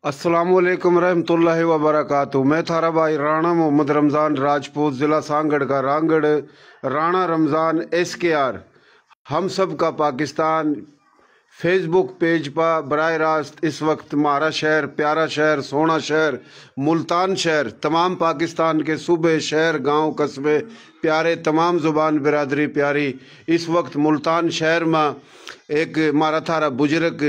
अस्सलामुअलैकुम रहमतुल्लाहि व बरकातुहू। मैं थारा भाई राणा मोहम्मद रमज़ान राजपूत, ज़िला सांगड़ का रांगड़, राणा रमज़ान SKR हम सब का पाकिस्तान फेसबुक पेज पर बराह रास्त इस वक्त हमारा शहर, प्यारा शहर, सोना शहर, मुल्तान शहर, तमाम पाकिस्तान के सूबे, शहर, गांव, कस्बे प्यारे, तमाम ज़ुबान बिरादरी प्यारी। इस वक्त मुल्तान शहर में एक मारा थारा बुजुर्ग,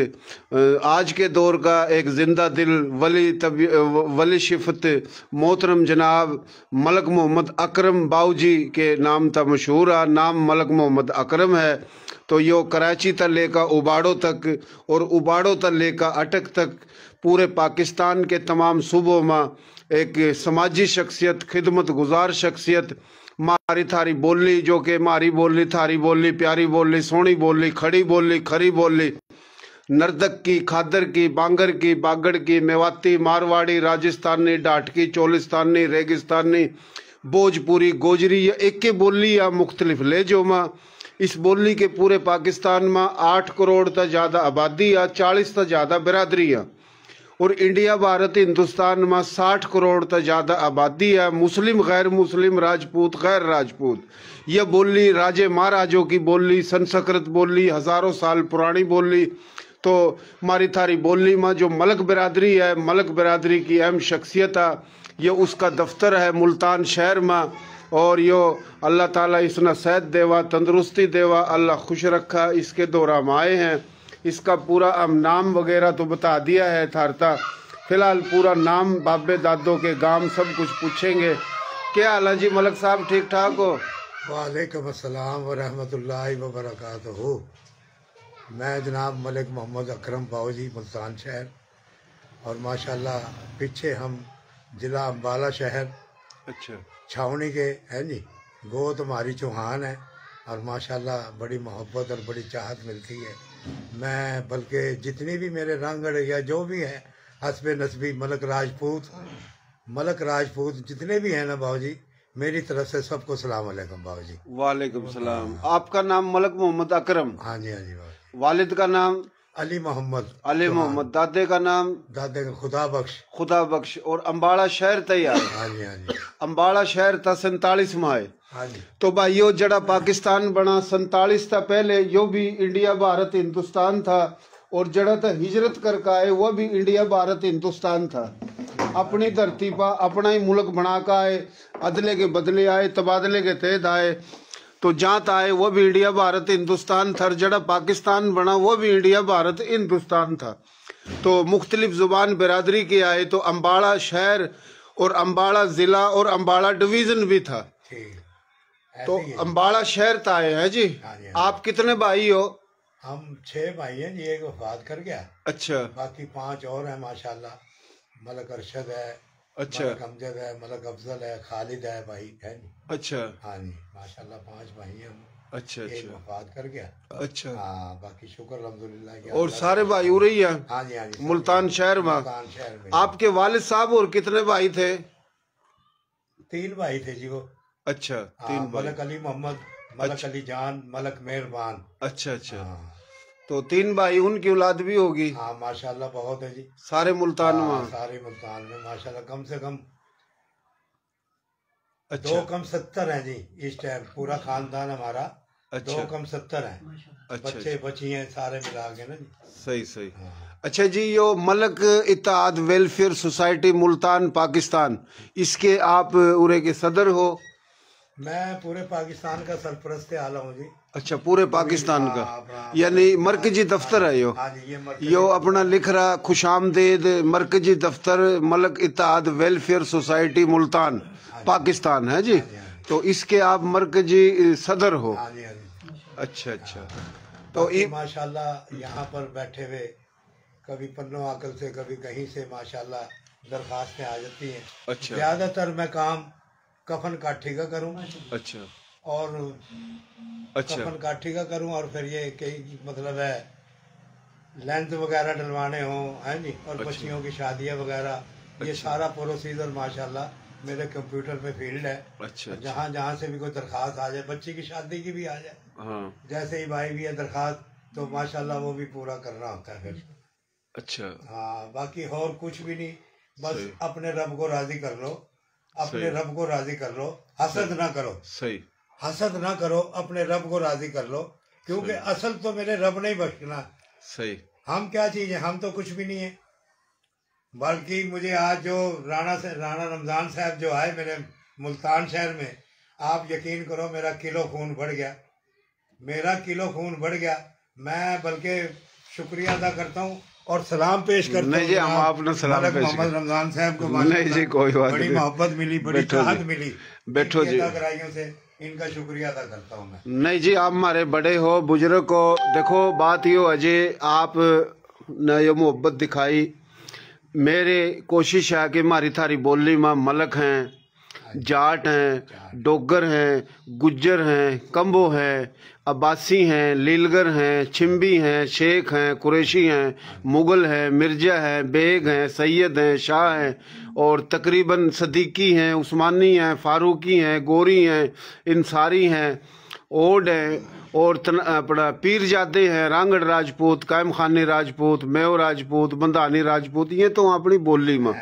आज के दौर का एक ज़िंदा दिल वली शिफत मोहतरम जनाब मलक मोहम्मद अकरम बाऊजी के नाम था मशहूर है। नाम मलक मोहम्मद अकरम है। तो यो कराची तक लेकर उबाड़ो तक और उबाड़ो तक लेकर अटक तक पूरे पाकिस्तान के तमाम सूबों में एक समाजी शख्सियत, खिदमत गुजार शख्सियत, मारी थारी बोली जो कि मारी बोली, थारी बोली, प्यारी बोली, सोनी बोली, खड़ी बोली, खरी बोली, नर्दक की, खादर की, बांगर की, बागड़ की, मेवाती, मारवाड़ी, राजस्थानी, डाटकी, चोलिस्तानी, रेगिस्तानी, भोजपुरी, गोजरी, या एक के बोली या मुख्तलिफ लेजो में इस बोली के पूरे पाकिस्तान में 8 करोड़ तक ज़्यादा आबादी है, 40 तक ज़्यादा बिरादरी है। और इंडिया भारत हिंदुस्तान में 60 करोड़ तक ज़्यादा आबादी है। मुस्लिम, गैर मुस्लिम, राजपूत, गैर राजपूत। यह बोली राजे महाराजों की बोली, संस्कृत बोली, हज़ारों साल पुरानी बोली। तो हमारी थारी बोली में जो मलक बिरादरी है, मलक बिरादरी की अहम शख्सियत है। ये उसका दफ्तर है मुल्तान शहर में। और यो अल्लाह ताला इसना सेहत देवा, तंदुरुस्ती देवा, अल्लाह खुश रखा। इसके दौरा हम आए हैं। इसका पूरा हम नाम वगैरह तो बता दिया है थारता। फिलहाल पूरा नाम, बाबे दादों के गांव सब कुछ पूछेंगे। क्या हाल है जी मलक साहब, ठीक ठाक हो? वालेकुम अस्सलाम व रहमतुल्लाहि व बरकातुहू। मैं जनाब मलिक मोहम्मद अकरम बाऊजी, मुल्तान शहर। और माशाल्लाह पीछे हम ज़िला अम्बाला शहर, अच्छा, छावनी के हैं जी। गोत हमारी चौहान है और माशाल्लाह बड़ी मोहब्बत और बड़ी चाहत मिलती है। मैं बल्कि जितनी भी मेरे रंगड़ या जो भी है हस्बे नस्बी मलक राजपूत जितने भी हैं ना बाबूजी, मेरी तरफ से सबको सलाम अलैकुम बाबूजी। वालेकुम सलाम। आपका नाम मलक मोहम्मद अकरम? हाँ जी, हाँ जी बाबूजी। वालिद का नाम? अली मोहम्मद। अली मोहम्मद। दादे का नाम? दादे का खुदा बख्श। खुदा बख्श। और अम्बाड़ा शहर तैयार? हाँ जी, हाँ जी। अम्बाड़ा शहर था 47 में आए। हाँ जी। तो भाई यो जड़ा पाकिस्तान बना 47 था, पहले यो भी इंडिया भारत हिंदुस्तान था। और जड़ा था हिजरत करके आए वो भी इंडिया भारत हिंदुस्तान था। अपनी धरती पर अपना ही मुल्क बना कर आए, अदले के बदले आए, तबादले के तहत आए। तो जहाँ आए वो भी इंडिया भारत हिंदुस्तान था। जड़ा पाकिस्तान बना वो भी इंडिया भारत हिंदुस्तान था। तो मुख्तलिफ जुबान बिरादरी के आए। तो अम्बाड़ा शहर और अम्बाड़ा ज़िला और अम्बाड़ा डिवीज़न भी था। तो अम्बाड़ा शहर था है जी। आप कितने भाई हो? हम 6 भाई हैं जी, एक वफात कर गया। अच्छा। बाकी 5 और हैं माशाल्लाह। मलक अरशद है, अच्छा, मलक अमजद है, मलक अफजल है, खालिद है, भाई है जी। अच्छा। हाँ जी माशाल्लाह 5 भाई हैं हम। अच्छा। एक वफात कर गया। अच्छा। हाँ बाकी शुक्र अल्हम्दुलिल्लाह। और सारे भाई उरे ही हैं? हाँ जी, हाँ जी, मुल्तान शहर में। मुल्तान शहर में। आपके वालिद साहब और कितने भाई थे? 3 भाई थे जी वो। अच्छा। 3 भाई। मलक अली मोहम्मद, मलक अली जान, मलक मेहरबान। अच्छा अच्छा। तो 3 भाई, उनकी औलाद भी होगी? हाँ माशाल्लाह बहुत है जी। सारे मुल्तान में? सारे मुल्तान में माशाल्लाह कम से कम। अच्छा। 2 कम 70 हैं जी इस टाइम, पूरा खानदान हमारा। अच्छा। 2 कम 70 हैं। अच्छा। बच्चे बच्ची हैं सारे मिला के ना जी। सही सही। हाँ। अच्छा जी, यो मलक इत्तेहाद वेलफेयर सोसाइटी मुल्तान पाकिस्तान, इसके आप उरे के सदर हो? मैं पूरे पाकिस्तान का सरपरस्त आला हूँ जी। अच्छा, पूरे पाकिस्तान का, यानी मरकजी दफ्तर है यो? हाँ जी, यो अपना लिख रहा खुशामदीद मरकजी दफ्तर मलक इत्तेहाद वेलफेयर सोसाइटी मुल्तान पाकिस्तान है जी। तो इसके आप मरकजी सदर हो? हाँ जी, हाँ जी। अच्छा अच्छा। तो माशाल्लाह यहाँ पर बैठे हुए कभी पन्नो आकल से कभी कहीं से माशाल्लाह दरखास्तें आ जाती हैं। अच्छा। ज्यादातर मैं काम कफन काठी का करूं। अच्छा। और अच्छा, कफन काठी का करूं और फिर ये कई मतलब है लेंथ वगैरह डलवाने हों हैं जी। और अच्छा, बच्चियों की शादियां वगैरह। अच्छा। ये सारा प्रोसीजर माशाल्लाह मेरे कंप्यूटर पे फील्ड है। अच्छा। जहाँ जहाँ से भी कोई दरखास्त आ जाए, बच्ची की शादी की भी आ जाए, हाँ, जैसे ही भाई भी है दरखास्त, तो माशाल्लाह वो भी पूरा करना होता है फिर। अच्छा। हाँ, बाकी और कुछ भी नहीं, बस अपने रब को राजी कर लो, अपने रब को राजी कर लो, हसद ना करो। सही, हसद ना करो, अपने रब को राजी कर लो, क्योंकि असल तो मेरे रब ने ही बख्शना। सही। हम क्या चीज है, हम तो कुछ भी नहीं है। बल्कि मुझे आज जो राणा रमजान साहब जो आए मेरे मुल्तान शहर में, आप यकीन करो मेरा किलो खून बढ़ गया, मेरा किलो खून बढ़ गया। मैं बल्कि शुक्रिया अदा करता हूँ और सलाम पेश करता हूँ। नहीं जी, हम आपने सलाम पेश मोहम्मद रमजान साहब को नहीं जी, कोई बात बड़ी मोहब्बत मिली, बड़ी चाहत मिली, बैठो जी, से इनका शुक्रिया अदा करता हूँ मैं। नहीं जी, आप हमारे बड़े हो, बुजुर्ग हो। देखो बात यो अजय, आप ने ये मोहब्बत दिखाई, मेरे कोशिश है कि हमारी थारी बोली में मलक हैं, जाट हैं, डोगर हैं, गुज्जर हैं, कंबो हैं, अब्बासी हैं, लीलगर हैं, छिम्बी हैं, शेख हैं, कुरैशी हैं, मुगल हैं, मिर्जा हैं, बेग हैं, सैयद हैं, शाह हैं और तकरीबन सदीकी हैं, उस्मानी हैं, फारूकी हैं, गोरी हैं, इंसारी हैं, ओड हैं और अपना पीरजादे हैं, रांगड़ राजपूत, कायम खानी राजपूत, मेव राजपूत, बंधानी राजपूत। ये तो अपनी बोली में,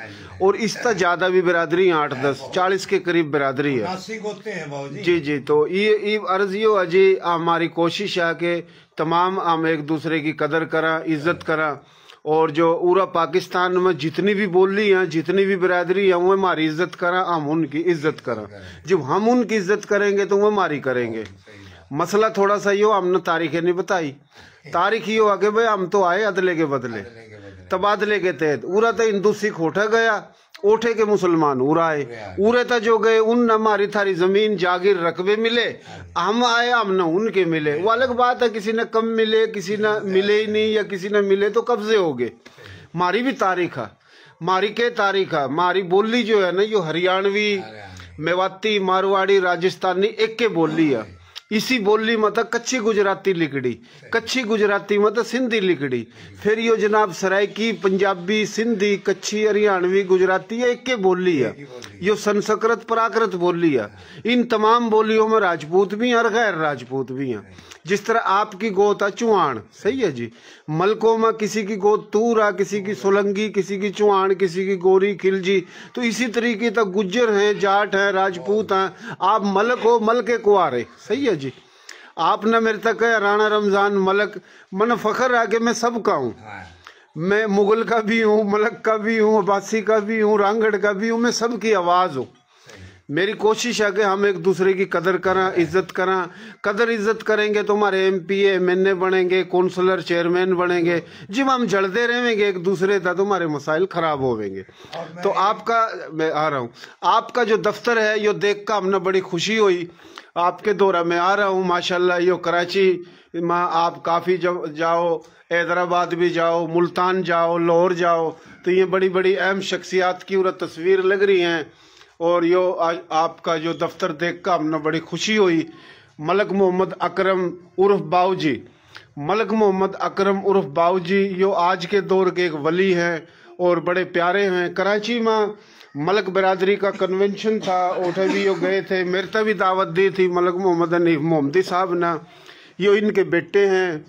और इससे ज्यादा भी बिरादरी 8-10-40 के करीब बिरादरी है जी जी। तो ये अर्ज यो अजी हमारी कोशिश है कि तमाम हम एक दूसरे की कदर करा, इज्जत करा, और जो पूरा पाकिस्तान में जितनी भी बोली हैं, जितनी भी बिरादरी है, वो हमारी इज्जत करा, हम उनकी इज्जत करा। जब हम उनकी इज्जत करेंगे तो वो हमारी करेंगे। मसला थोड़ा सा यो, हमने तारीखें नहीं बताई। तारीख यो आगे भाई हम तो आए अदले के बदले, तबादले के तहत। उरा तो हिंदू सिख उठा गया, उठे के मुसलमान उराए, उरे तो जो गए उन हमारी थारी जमीन जागीर रकबे मिले, हम आए हमने उनके मिले। वो अलग बात है, किसी ने कम मिले, किसी ने मिले ही नहीं, या किसी ने मिले तो कब्जे हो गए। हमारी भी तारीख है, हमारी के तारीख है। हमारी बोली जो है ना, यो हरियाणवी, मेवाती, मारवाड़ी, राजस्थानी एक के बोली है। इसी बोली में तो कच्ची गुजराती लिखड़ी, कच्ची गुजराती में तो सिंधी लिखड़ी, फिर यो जनाब सराइकी, पंजाबी, सिंधी, कच्ची, हरियाणवी, गुजराती एक के बोली है। यो संस्कृत प्राकृत बोली है। इन तमाम बोलियों में राजपूत भी हैं और गैर राजपूत भी हैं। जिस तरह आपकी गोत है चुहान, सही है जी, मलकों में किसी की गोत तूरा, किसी की सोलंगी, किसी की चुहान, किसी की गोरी, खिलजी, तो इसी तरीके तक गुज्जर हैं, जाट हैं, राजपूत हैं। आप मलक हो, मलके कुआरे, सही है जी। आपने मेरे तक है राणा रमजान मलक, मन फखर है कि मैं सबका हूँ। मैं मुगल का भी हूँ, मलक का भी हूँ, अब्बासी का भी हूँ, रांगड़ का भी हूँ, मैं सबकी आवाज़ हूँ। मेरी कोशिश है कि हम एक दूसरे की कदर करें, इज्जत करें। कदर इज्जत करेंगे तो हमारे MP MNA बनेंगे, काउंसलर चेयरमैन बनेंगे। जब हम जलते रहेंगे एक दूसरे का तो हमारे मसाइल खराब होंगे। तो आपका, मैं आ रहा हूँ, आपका जो दफ्तर है यो देख कर हमने बड़ी खुशी हुई। आपके दौरा में आ रहा हूँ माशाल्लाह। यो कराची में आप काफ़ी जाओ, हैदराबाद भी जाओ, मुल्तान जाओ, लाहौर जाओ, तो ये बड़ी बड़ी अहम शख्सियात की पूरा तस्वीर लग रही हैं। और यो आपका जो दफ्तर देख कर हमने बड़ी खुशी हुई। मलक मोहम्मद अकरम उर्फ बाऊजी, मलक मोहम्मद अकरम उर्फ बाऊजी यो आज के दौर के एक वली हैं और बड़े प्यारे हैं। कराची में मलक बिरादरी का कन्वेंशन था, उठे भी यो गए थे, मेरे तक भी दावत दी थी मलक मोहम्मद हनीफ मोहम्मदी साहब ना। यो इनके बेटे हैं,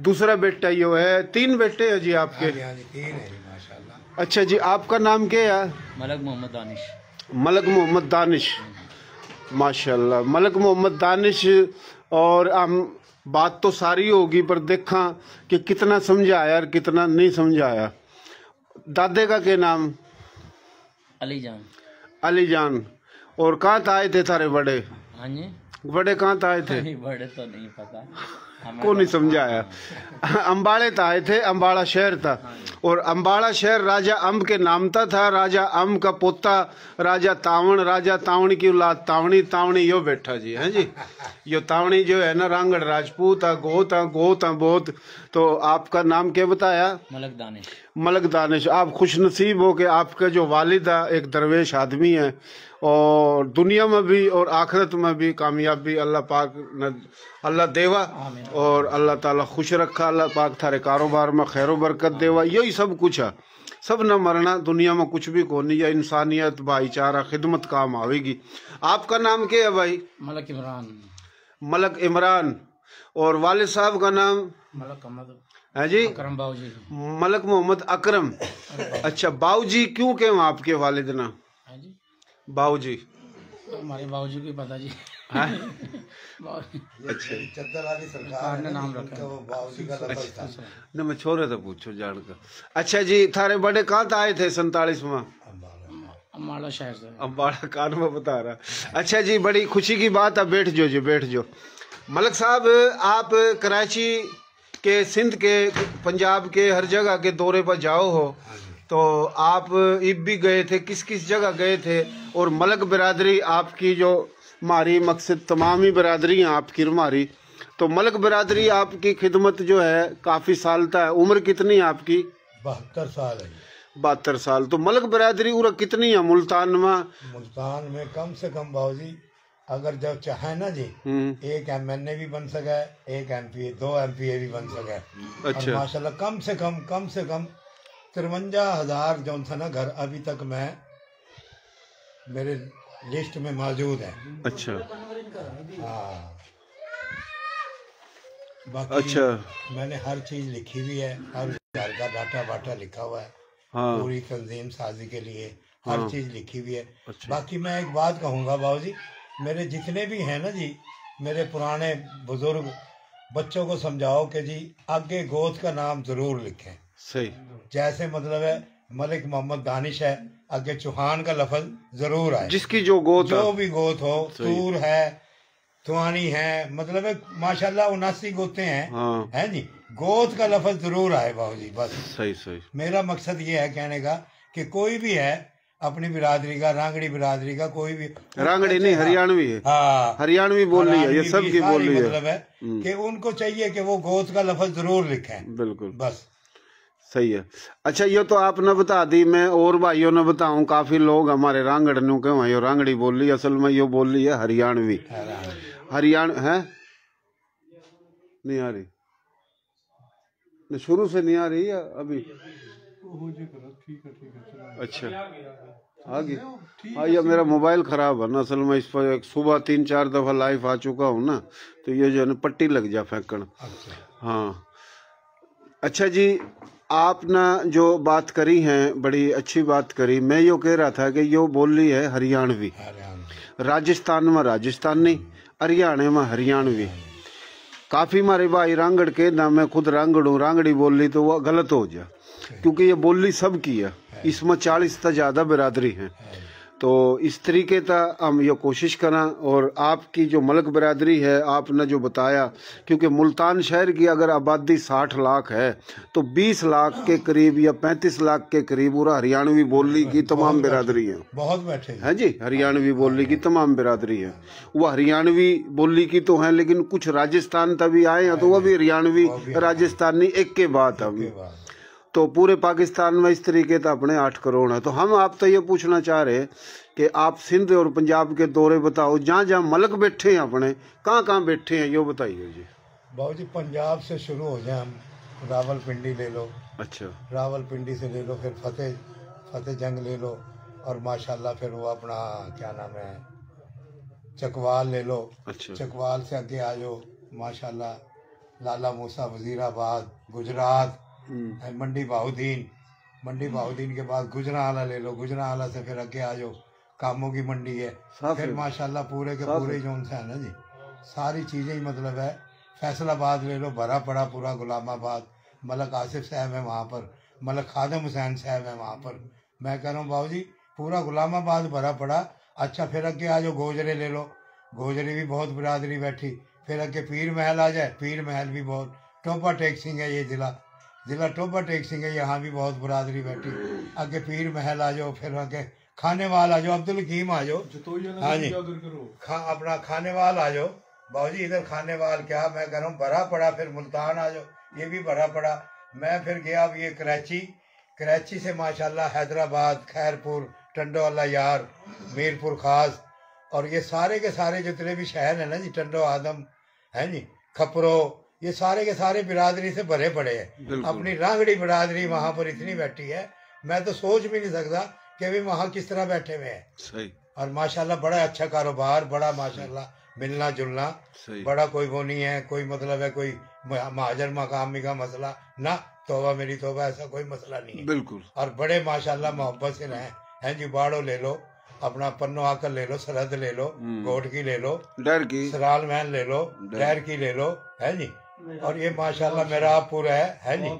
दूसरा बेटा यो है। 3 बेटे हैं जी आपके? तीन है जी, माशाल्लाह। अच्छा जी, आपका नाम क्या है? मलक मोहम्मद दानिश। मलक मोहम्मद दानिश, माशाल्लाह, मलक मोहम्मद दानिश। और हम बात तो सारी होगी, पर देखा कि कितना समझाया और कितना नहीं समझाया। दादे का क्या नाम? अली जान। अली जान। और कहाँ था आए थे थारे बड़े? हाँ जी, बड़े कहाँ था आए थे? बड़े तो नहीं पता, को नहीं समझाया। अम्बाड़े था आए थे, अम्बाड़ा शहर था। और अम्बाड़ा शहर राजा अम्ब के नामता था। राजा अम्ब का पोता राजा तावण, राजा तावणी की औलाद तावणी। तावणी यो बैठा जी, है जी, यो तावणी जो है ना रांगड़ राजपूत है, गोत है, गोत है बहुत। तो आपका नाम क्या बताया? मलक दानिश। मलक दानिश। आप खुश नसीब हो कि आपके जो वालिद है एक दरवेश आदमी है, और दुनिया में भी और आखिरत में भी कामयाबी अल्लाह पाक अल्लाह देवा, और अल्लाह ताला खुश रखा। अल्लाह पाक थारे कारोबार में खैर बरकत देवा। यही सब कुछ है। सब न मरना, दुनिया में कुछ भी कोनी, या इंसानियत, भाईचारा, खिदमत काम आवेगी। आपका नाम क्या है भाई? मलक इमरान। मलक इमरान। और वालिद साहब का नाम? मलक अहमद। है जी? अकरम बाबूजी। मलक मोहम्मद अकरम। अच्छा, बाऊजी क्यों क्यों आपके वालिद ना? हाँ जी, बाऊजी हमारे बाबूजी को पता जी। हैं? बाबू- अच्छा चद्दर वाली सरकार ने है नाम ना, रखा उनका वो बावजी का लफज था। न मैं छोरे तो पूछो जान कर। अच्छा जी, थारे बड़े कहाँ से आए थे 47 में? अम्बाला शहर से। अम्बाड़ा कान में बता रहा। अच्छा जी, बड़ी खुशी की बात है, बैठ जो जी, बैठ जो। मलक साहब, आप कराची के, सिंध के, पंजाब के हर जगह के दौरे पर जाओ हो, तो आप इब भी गए थे, किस किस जगह गए थे? और मलक बिरादरी आपकी जो हमारी मकसद तमाम ही बिरादरी हैं आपकी हमारी, तो मलक बिरादरी आपकी खिदमत जो है काफ़ी साल तक है। उम्र कितनी है आपकी? 72 साल है। 72 साल। तो मलक बिरादरी उरा कितनी है मुल्तान में? मुल्तान में कम से कम बाबूजी, अगर जब चाहे ना जी, एक MNA भी बन सका है, एक MP, 2 MPA भी बन सका है। अच्छा। और माशाल्लाह कम से कम 53,000 जो था ना घर अभी तक मैं मेरे लिस्ट में मौजूद है। अच्छा हाँ, बाकी अच्छा। मैंने हर चीज लिखी हुई है, हर घर का डाटा वाटा लिखा हुआ है। हाँ। पूरी तंजीम साजी के लिए हर हाँ। चीज लिखी हुई है। अच्छा। बाकी मैं एक बात कहूँगा बाबूजी, मेरे जितने भी हैं ना जी, मेरे पुराने बुजुर्ग बच्चों को समझाओ कि जी आगे गोत का नाम जरूर लिखें। सही। जैसे मतलब है मलिक मोहम्मद दानिश है, आगे चौहान का लफज जरूर आए। जिसकी जो गोत जो है। भी गोत हो, तूर है, तुआनी है, मतलब है माशाल्लाह 79 गोते हैं। हाँ। है जी, गोत का लफज जरूर आए बाबूजी। बस सही सही। मेरा मकसद ये है कहने का कि कोई भी है अपनी बिरादरी का, रांगड़ी बिरादरी का कोई भी, रांगड़ी नहीं, हरियाणवी है। हाँ, हरियाणवी बोली है, ये सबकी सारी बोली है। मतलब है कि उनको चाहिए कि वो गोत का लफज जरूर लिखें। बिल्कुल बस सही है। अच्छा, ये तो आपने बता दी, मैं और भाइयों ने बताऊं, काफी लोग हमारे रांगड़ नु के वहाँ रांगड़ी बोली, असल में यो बोली है हरियाणवी। हरियाणा है नहीं आ रही, नहीं शुरू से नहीं आ रही है अभी। अच्छा आगे। हाँ, ये मेरा मोबाइल खराब है ना, असल में इस पर सुबह 3-4 दफा लाइव आ चुका हूँ ना, तो ये जो है ना पट्टी लग जा फेंकन। हाँ। अच्छा जी, आपने जो बात करी है बड़ी अच्छी बात करी। मैं यो कह रहा था कि यो बोली है हरियाणवी, राजस्थान में राजस्थानी, हरियाणा में हरियाणवी। काफी हमारे भाई रांगड़ के ना, मैं खुद रांगड़ हूँ, रांगड़ी बोली तो वो गलत हो जाए, क्योंकि ये बोली सबकी है, इसमें 40 से ज्यादा बिरादरी है। तो इस तरीके का हम ये कोशिश करें। और आपकी जो मलक बिरादरी है, आपने जो बताया, क्योंकि मुल्तान शहर की अगर आबादी 60 लाख है, तो 20 लाख के करीब या 35 लाख के करीब पूरा हरियाणवी बोली की तमाम बिरादरी है। बहुत बैठे है जी, हरियाणवी बोली की तमाम बिरादरी है। वो हरियाणवी बोली की तो है, लेकिन कुछ राजस्थान तभी आए हैं, तो वो भी हरियाणवी राजस्थानी एक के बाद हम। तो पूरे पाकिस्तान में इस तरीके का अपने 8 करोड़ है। तो हम आप तो ये पूछना चाह रहे कि आप सिंध और पंजाब के दौरे बताओ, जहाँ जहाँ मलक बैठे हैं अपने, कहाँ कहाँ बैठे हैं, ये बताइए जी। बाबू जी, पंजाब से शुरू हो जाए हम, रावलपिंडी ले लो। अच्छा। रावलपिंडी से ले लो, फिर फतेह जंग ले लो, और माशाल्लाह फिर वो अपना क्या नाम है चकवाल ले लो। अच्छा। चकवाल से आगे आ जाओ, माशाल्लाह लाला मूसा वजीराबाद, गुजरात, मंडी बहाउद्दीन, मंडी बहाउद्दीन के बाद गुजरांवाला ले लो, गुजरांवाला से फिर आगे आ जाओ, कामों की मंडी है, फिर माशाल्लाह पूरे के पूरे जो उनसे है ना जी, सारी चीज़ें ही मतलब है। फैसलाबाद ले लो, भरा पड़ा पूरा गुलामाबाद, मलक आसिफ साहब है वहाँ पर, मलक खादम हुसैन साहब है वहाँ पर। मैं कह रहा हूँ बाबू जी, पूरा गुलामाबाद भरा पड़ा। अच्छा, फिर आगे आ जाओ, गोजरे ले लो, गोजरे भी बहुत बिरादरी बैठी। फिर आगे पीर महल आ जाए, पीर महल भी बहुत, टोपा टेक सिंह है ये ज़िला टोपा टेक सिंह है, यहाँ भी बहुत बिरादरी बैठी। आगे पीर महल आ जाओ, फिर आगे खानेवाल आ जाओ, अब्दुल हकीम आ जाओ। हाँ जी, अपना खानेवाल आ जाओ बाबूजी, इधर खानेवाल क्या मैं कह रहा हूँ भरा पड़ा। फिर मुल्तान आ जाओ, ये भी भरा पड़ा। मैं फिर गया अब ये कराची से माशाल्लाह हैदराबाद, खैरपुर, टंडो वाला यार, मीरपुर खास, और ये सारे के सारे जितने भी शहर हैं ना जी, टंडो आदम है जी, खपरो, ये सारे के सारे बिरादरी से भरे पड़े हैं। अपनी रांगड़ी बिरादरी वहाँ पर इतनी बैठी है, मैं तो सोच भी नहीं सकता कि वे वहाँ किस तरह बैठे हुए हैं। सही। और माशाल्लाह बड़ा अच्छा कारोबार, बड़ा माशाल्लाह मिलना जुलना, बड़ा कोई वो नहीं है, कोई मतलब है कोई महाजर मकामी का मसला ना, तौबा मेरी तौबा, ऐसा कोई मसला नहीं है बिल्कुल। और बड़े माशाल्लाह मोहब्बत से रहें हैं जी। बाड़ो ले लो, अपना पन्नो आकर ले लो, सरहद ले लो, गोट की ले लो, डर की, सराल महल ले लो, डैर की ले लो, है जी। और ये माशाल्लाह मेरापुर है जी।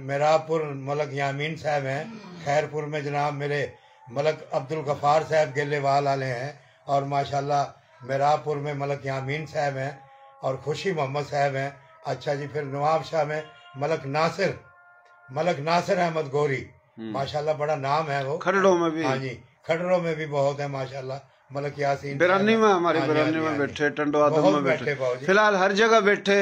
मेरापुर मलक यामीन साहब हैं। खैरपुर में जनाब मेरे मलक अब्दुल गफार साहब गेलेवाल वाले हैं और माशाल्लाह मेरापुर में मलक यामीन साहब हैं और खुशी मोहम्मद साहब हैं। अच्छा जी, फिर नवाब शाह में मलक नासिर अहमद गोरी, माशाल्लाह बड़ा नाम है वो। खरड़ों में भी, हाँ जी, खरड़ों में भी बहुत है माशाल्लाह। मलक यासीन बिरानी में, हमारी बिरानी में बैठे, टंडो आदम में बैठे, फिलहाल हर जगह बैठे,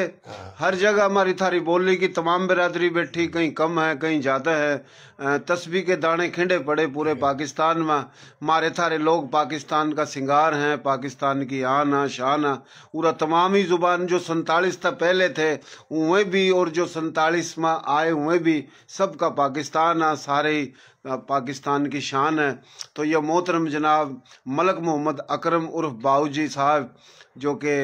हर जगह हमारी थारी बोली की तमाम बिरादरी बैठी, कहीं कम है कहीं ज्यादा है। तस्बीह के दाने खिंडे पड़े पूरे पाकिस्तान में। हमारे थारे लोग पाकिस्तान का सिंगार हैं, पाकिस्तान की आन है, शान है। पूरा तमाम ही जुबान जो 47 तक पहले थे उन्हें भी और जो 47 में आए हुए भी, सबका पाकिस्तान है, सारे पाकिस्तान की शान है। तो यह मोहतरम जनाब मलक मोहम्मद अकरम उर्फ बाऊजी साहब, जो कि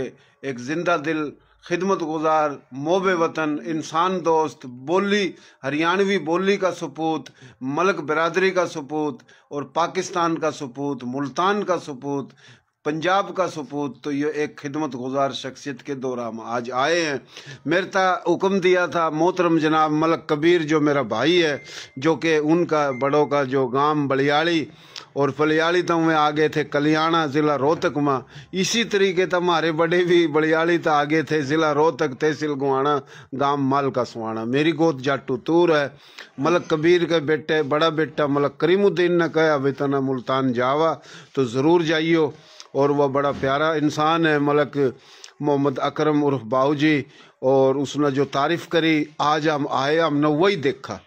एक जिंदा दिल, खिदमत गुजार, मोबे वतन, इंसान दोस्त, बोली हरियाणवी बोली का सपूत, मलक बिरादरी का सपूत और पाकिस्तान का सपूत, मुल्तान का सपूत, पंजाब का सपूत, तो ये एक खिदमत गुजार शख्सियत के दौरा में आज आए हैं। मेरे ता हुक्म दिया था मोहतरम जनाब मलक कबीर, जो मेरा भाई है, जो कि उनका बड़ों का जो गांव बलियाली और फलियाली तो में आगे थे कलियाणा ज़िला रोहतक में। इसी तरीके से हमारे बड़े भी बलियाली तो आगे थे, ज़िला रोहतक, तहसील गुआना, गांव माल का सुहाना। मेरी गोद जाटू तूर है। मलक कबीर के बेटे बड़ा बेटा मलक करीमुद्दीन ने कहा वेतना मुल्तान जावा तो ज़रूर जाइयो, और वह बड़ा प्यारा इंसान है मलक मोहम्मद अकरम उर्फ बाऊजी। और उसने जो तारीफ़ करी, आज हम आए, हमने वही देखा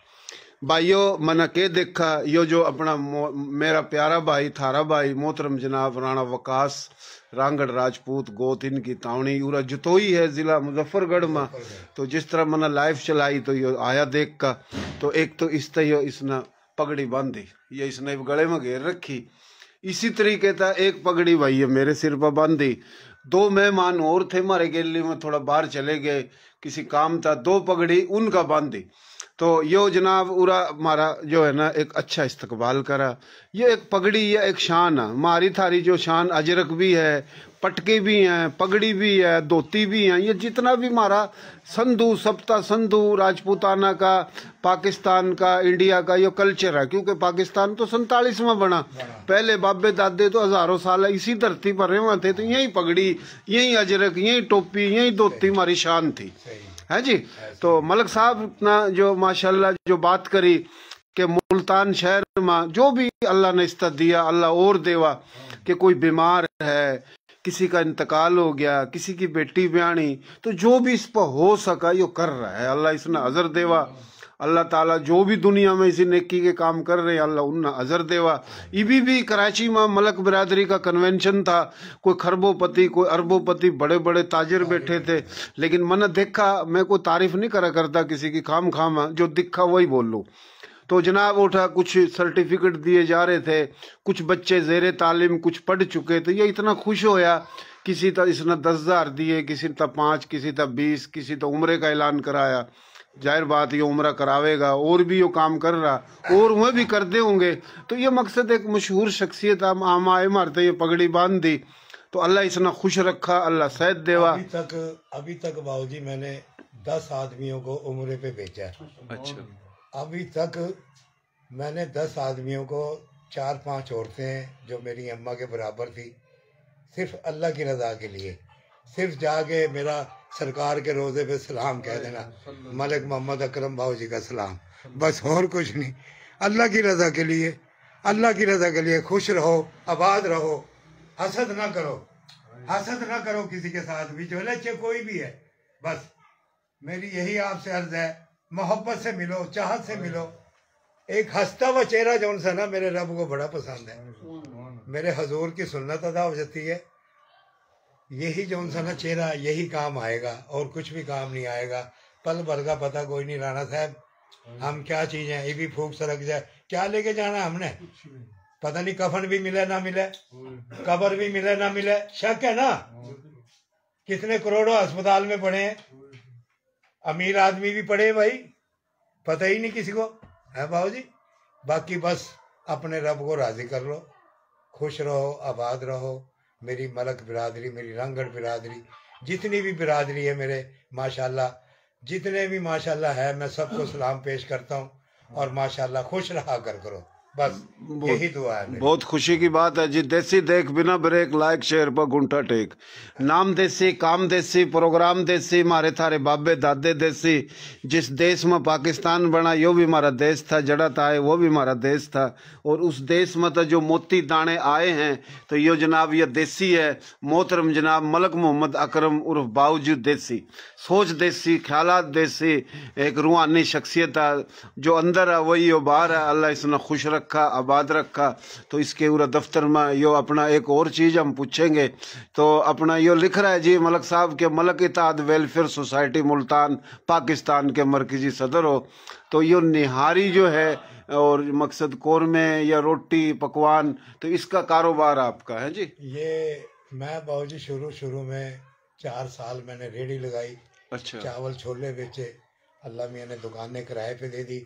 भाइयों, मैंने के देखा, यो जो अपना मेरा प्यारा भाई, थारा भाई मोहतरम जनाब राणा वकास रांगड़ राजपूत गोत इनकी तावनी उरा जतोई है, ज़िला मुजफ्फरगढ़ में। तो जिस तरह मैंने लाइव चलाई तो यो आया देख का, तो एक तो इस तरह इसने पगड़ी बांधी, ये इसने गले में घेर रखी। इसी तरीके था एक पगड़ी भाई मेरे सिर पर बांधी। 2 मेहमान और थे हमारे गैलरी में, थोड़ा बाहर चले गए, किसी काम था, 2 पगड़ी उनका बांधी। तो यो जनाब उरा हमारा जो है ना एक अच्छा इस्तकबाल करा। ये एक पगड़ी या एक शान है, हमारी थारी जो शान अजरक भी है, पटके भी हैं, पगड़ी भी है, धोती भी हैं, ये जितना भी हमारा संधू सप्ता संधू राजपूताना का, पाकिस्तान का, इंडिया का ये कल्चर है। क्योंकि पाकिस्तान तो 47 में बना, पहले बाबे दादे तो हजारों साल इसी धरती पर रहे थे, तो यही पगड़ी, यही अजरक, यही टोपी, यही धोती हमारी शान थी, है जी। तो मलक साहब ना जो माशाल्लाह जो बात करी कि मुल्तान शहर में जो भी अल्लाह ने इस्ता दिया, अल्लाह और देवा, कि कोई बीमार है, किसी का इंतकाल हो गया, किसी की बेटी ब्याणी, तो जो भी इस पर हो सका यो कर रहा है अल्लाह, इसने अजर देवा। अल्लाह ताला जो भी दुनिया में इसी नेकी के काम कर रहे हैं अल्लाह उन्ना अजर देवा। इबी भी कराची में मलक बिरादरी का कन्वेंशन था, कोई खरबोपति कोई अरबोपति बड़े बड़े ताजिर बैठे थे, लेकिन मैंने देखा, मैं कोई तारीफ नहीं करा करता किसी की, खाम खामा जो दिखा वही बोल लो। तो जनाब उठा, कुछ सर्टिफिकेट दिए जा रहे थे, कुछ बच्चे ज़ेरे तालीम कुछ पढ़ चुके, तो ये इतना खुश होया, किसी तक इसने 10,000 दिए, किसी तक 5, किसी तक 20, किसी तो उम्रे का ऐलान कराया। जाहिर बात ये उम्रा करावेगा, और भी ये काम कर रहा, और वह भी करते होंगे। तो ये मकसद एक मशहूर शख्सियत आम आए मारते ये पगड़ी बांध दी, तो अल्लाह इसने खुश रखा, अल्लाह सेहत देवा। अभी तक बाबूजी मैंने 10 आदमियों को उम्रे पे भेजा है। अच्छा, अभी तक मैंने 10 आदमियों को, 4-5 औरतें जो मेरी अम्मा के बराबर थी, सिर्फ अल्लाह की रजा के लिए, सिर्फ जाके मेरा सरकार के रोज़े पे सलाम कह देना, मलिक मोहम्मद अकरम भाऊ जी का सलाम, बस और कुछ नहीं। अल्लाह की रजा के लिए, अल्लाह की रजा के लिए खुश रहो, आबाद रहो, हसद ना करो, हसद ना करो किसी के साथ भी, जो लच्चे कोई भी है। बस मेरी यही आपसे अर्ज है, मोहब्बत से मिलो, चाहत से मिलो। एक हंसता हुआ चेहरा जो सा ना मेरे रब को बड़ा पसंद है। मेरे हजूर की सुन्नत अदा हो जाती है, यही जो सा ना चेहरा यही काम आएगा, और कुछ भी काम नहीं आएगा। पल भर का पता कोई नहीं। राणा साहब हम क्या चीज़ हैं, ये भी फूक सरक जाए, क्या लेके जाना हमने, पता नहीं कफन भी मिले ना मिले, कब्र भी मिले ना मिले, शक है ना। कितने करोड़ों अस्पताल में पड़े हैं, अमीर आदमी भी पड़े भाई, पता ही नहीं किसी को है बाबू जी। बाकी बस अपने रब को राजी कर लो, खुश रहो, आबाद रहो। मेरी मलक बिरादरी, मेरी रांगड़ बिरादरी, जितनी भी बिरादरी है मेरे माशाल्लाह, जितने भी माशाल्लाह है, मैं सबको सलाम पेश करता हूँ। और माशाल्लाह खुश रहा करो, बस यही दुआ है मेरी। बहुत खुशी की बात है जी। देसी देख बिना ब्रेक, लाइक शेयर पर गुंठा टेक। नाम देसी, काम देसी, प्रोग्राम देसी, मारे थारे बाबे दादे देसी। जिस देश में पाकिस्तान बना यो भी हमारा देश था, जड़ा था वो भी हमारा देश था। और उस देश में तो जो मोती दाने आए हैं तो यो जनाब ये देसी है। मोहतरम जनाब मलक मोहम्मद अकरम उर्फ बावजूद देसी, सोच देसी, ख्यालात देसी, एक रूहानी शख्सियत है। जो अंदर है वही यो बाहर है। अल्लाह इसने खुश रखा, आबाद रखा। तो इसके पूरा दफ्तर में यो अपना एक और चीज़ हम पूछेंगे। तो अपना यो लिख रहा है जी मलक साहब के मलक इत्तेहाद वेलफेयर सोसाइटी मुल्तान पाकिस्तान के मरकजी सदर हो। तो यो निहारी जो है और मकसद कौरमे या रोटी पकवान, तो इसका कारोबार आपका है जी? ये मैं बाबूजी शुरू में 4 साल मैंने रेहड़ी लगाई। अच्छा। चावल छोले बेचे, अल्लाह मियाँ ने दुकानें किराए पे दे दी।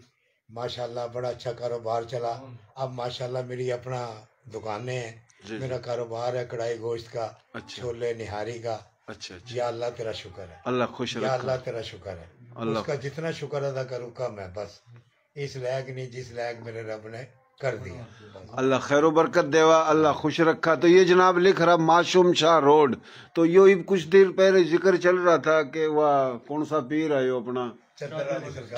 माशाल्लाह बड़ा अच्छा कारोबार चला। अब माशाल्लाह मेरी अपना दुकानें हैं, मेरा कारोबार है कढ़ाई गोश्त का, अच्छा। छोले निहारी का। अच्छा। या अल्लाह तेरा शुक्र है, अल्लाह खुश या अल्लाह तेरा शुक्र है। अल्लाह उसका जितना शुक्र अदा करूँ कम है, बस इस लायक नहीं जिस लायक मेरे रब ने कर दिया। अल्लाह खैर बरकत देवा, अल्लाह खुश रखा। तो ये जनाब लिख रहा मासूम शाह रोड। तो यो कुछ देर पहले जिक्र चल रहा था कि वह कौन सा पीर है यो अपना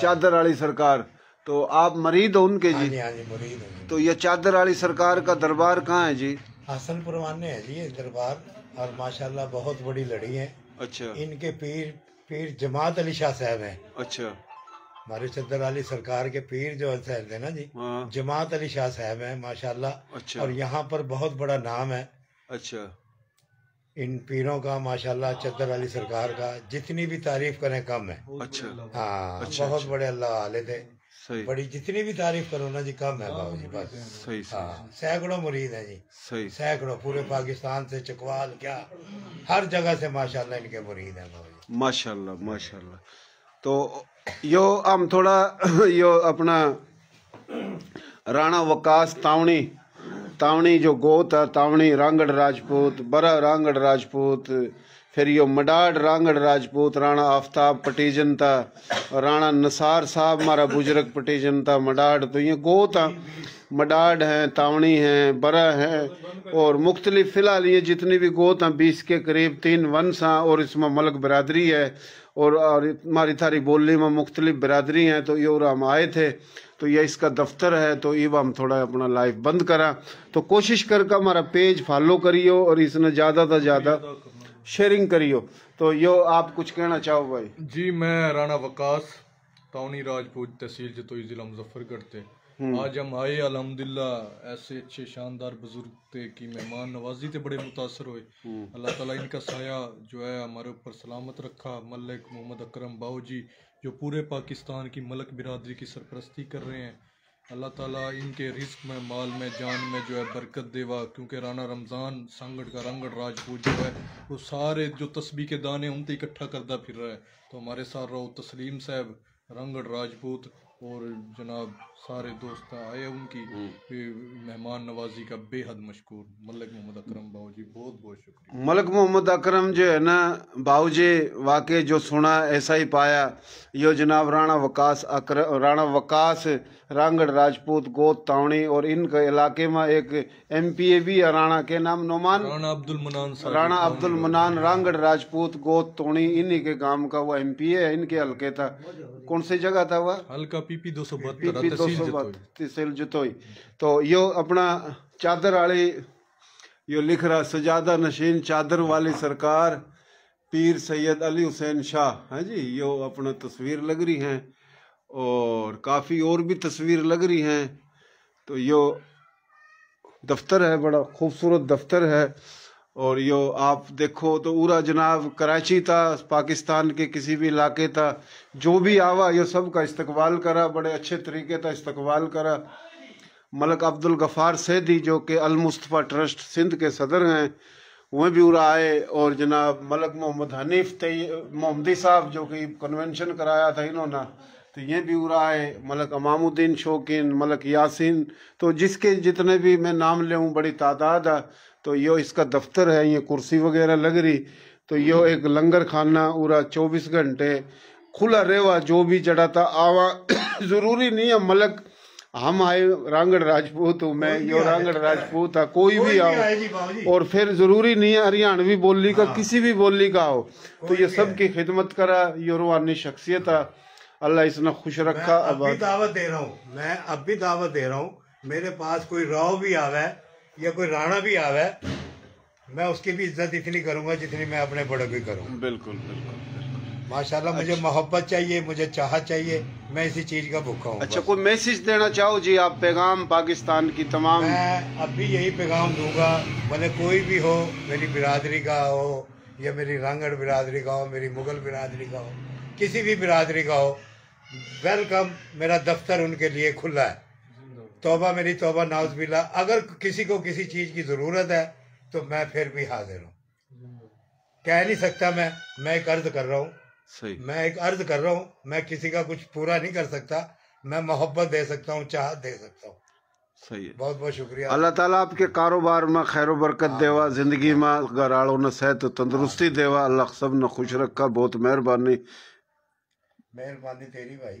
चादर वाली सरकार। तो आप मरीद हो उनके जी? हाँ जी मुरीद हूँ। तो ये चादर वाली सरकार का दरबार कहाँ है जी? हसनपुर वाने है जी ये दरबार, और माशाल्लाह बहुत बड़ी लड़ी है। अच्छा। इनके पीर जमात अली शाह साहब हैं। अच्छा। हमारे चादर वाली सरकार के पीर जो साहब थे ना जी, हाँ। जमात अली शाह साहब हैं माशाल्लाह। अच्छा। और यहाँ पर बहुत बड़ा नाम है अच्छा। इन पीरों का माशाल्लाह। चादर वाली सरकार का जितनी भी तारीफ करें कम है। अच्छा। हाँ अच्छा, बहुत अच्छा। बड़े अल्लाह वाले थे, सही बड़ी जितनी भी तारीफ करो ना जी कम है बाबू जी, बस। सही हाँ सैकड़ों मुरीद हैं जी, सही। सैकड़ों, पूरे पाकिस्तान से चकवाल क्या हर जगह से माशाल्लाह इनके मुरीद हैं बाबू जी। माशाल्लाह माशाल्लाह। तो यो हम थोड़ा यो अपना राणा वकास तावणी जो गोत है, तावणी रांगड़ राजपूत, बरा रांगड़ राजपूत, फिर यो मडाड रांगड़ राजपूत, राणा आफ्ताब पटीजन था, राणा नसार साहब हमारा बुजुर्ग पटीजन था मडाड। तो ये गोत है, मडाड हैं, तावणी हैं, बरा हैं और मुख्तलिफ। फ़िलहाल ये जितनी भी गोत हैं 20 के करीब 3 वंश हैं और इसमें मलक बिरादरी है और हमारी थारी बोली में मुख्तलिफ बिरादरी हैं। तो ये और हम आए थे, तो ये इसका दफ्तर है। तो ये हम थोड़ा अपना लाइव बंद करा। तो कोशिश करके हमारा पेज फॉलो करियो और इसने ज़्यादा से ज़्यादा शेयरिंग करियो। तो यो आप कुछ कहना चाहो भाई? जी मैं राणा वकास तावनी राजपूत तहसील जतोई जिला मुजफ्फरगढ़ थे। आज हम आए अल्हम्दुलिल्लाह ऐसे अच्छे शानदार बुजुर्ग थे कि मेहमान नवाजी थे, बड़े मुतासर हुए। अल्लाह ताला इनका साया जो है हमारे ऊपर सलामत रखा। मलिक मोहम्मद अकरम बाऊ जी जो पूरे पाकिस्तान की मलक बिरादरी की सरपरस्ती कर रहे हैं, अल्लाह ताला इनके रिस्क में, माल में, जान में जो है बरकत देवा। क्योंकि राणा रमज़ान सांगड़ का रांगड़ राजपूत जो है वो सारे जो तस्बीह के दाने उनसे इकट्ठा करता फिर रहा है। तो हमारे साथ रहो तस्लीम साहब रांगड़ राजपूत और जनाब सारे दोस्त आए, उनकी मेहमान नवाजी का बेहद मशकूर मलिक मोहम्मद अकरम बाऊ जी, बहुत बहुत शुक्रिया। मलिक मोहम्मद अकरम जो है ना बाऊ जी, वाकई जो सुना ऐसा ही पाया। यो जनाब राणा वकास रांगड़ राजपूत गोत तावणी और इनके इलाके में एक MPA भी है राणा के नाम नोमान राणा अब्दुल मनान रांगड़ राजपूत गोत तोणी, इन्हीं के गांव का वो MPA है। इनके हल्के था, कौन सी जगह था वह? हल्का PP 272 तहसील जतोई। तो यो अपना चादर वाली यो लिख रहा सजादा नशीन चादर वाली सरकार पीर सैयद अली हुसैन शाह है जी। यो अपना तस्वीर लग रही हैं और काफ़ी और भी तस्वीर लग रही हैं। तो यो दफ्तर है, बड़ा खूबसूरत दफ्तर है। और यो आप देखो तो पूरा जनाब कराची था, पाकिस्तान के किसी भी इलाके था, जो भी आवा यो सब का इस्तकबाल करा, बड़े अच्छे तरीके का इस्तकबाल करा। मलक अब्दुल गफ़ार सैदी जो कि अल मुस्तफ़ा ट्रस्ट सिंध के सदर हैं, वह भी उरा आए। और जनाब मलक मोहम्मद हनीफ मोहम्मदी साहब जो कि कन्वेंशन कराया था इन्होंने, तो ये भी उरा आए। मलक अमामुद्दीन शौकीन, मलक यासीन, तो जिसके जितने भी मैं नाम ले हूँ बड़ी तादाद है। तो यो इसका दफ्तर है, ये कुर्सी वगैरह लग रही। तो यो एक लंगर खाना उरा 24 घंटे खुला रेवा, जो भी जड़ा था आवा। जरूरी नहीं है मलक हम आए रांगड़ राजपूत हूँ मैं, यो रांगड़ राजपूत है, कोई भी आओ। और फिर जरूरी नहीं है हरियाणवी बोली का, किसी भी बोली का हो, तो ये सबकी खिदमत करा। ये रूहानी शख्सियत है, अल्लाह इसने खुश रखा। अब भी दावत दे रहा हूँ, मैं अब भी दावत दे रहा हूँ। मेरे पास कोई राव भी आवे या कोई राणा भी आवे, मैं उसकी भी इज्जत इतनी करूंगा जितनी मैं अपने बड़े की करूँ। बिल्कुल बिल्कुल माशाल्लाह। मुझे मोहब्बत चाहिए, मुझे चाहत चाहिए, मैं इसी चीज का भूखा हूँ। अच्छा, कोई मैसेज देना चाहो जी आप, पैगाम पाकिस्तान की तमाम? मैं अब भी यही पैगाम दूंगा, भले कोई भी हो, मेरी बिरादरी का हो या मेरी रांगड़ बिरादरी का हो, मेरी मुगल बिरादरी का हो, किसी भी बिरादरी का हो, वेलकम। मेरा दफ्तर उनके लिए खुला है। तौबा मेरी तौबा नाउज़बिल्ला। अगर किसी को किसी चीज की जरूरत है तो मैं फिर भी हाजिर हूँ। कह नहीं सकता मैं एक अर्ज कर रहा हूँ, मैं एक अर्ज कर रहा हूँ। मैं किसी का कुछ पूरा नहीं कर सकता, मैं मोहब्बत दे सकता हूँ, चाहत दे सकता हूँ। सही है, बहुत बहुत शुक्रिया। अल्लाह ताला आपके कारोबार में खैर बरकत देवा, जिंदगी में घराड़ों ने सेहत तंदुरुस्ती देवा, अल्लाह सब ने खुश रखा। बहुत मेहरबानी तेरी भाई।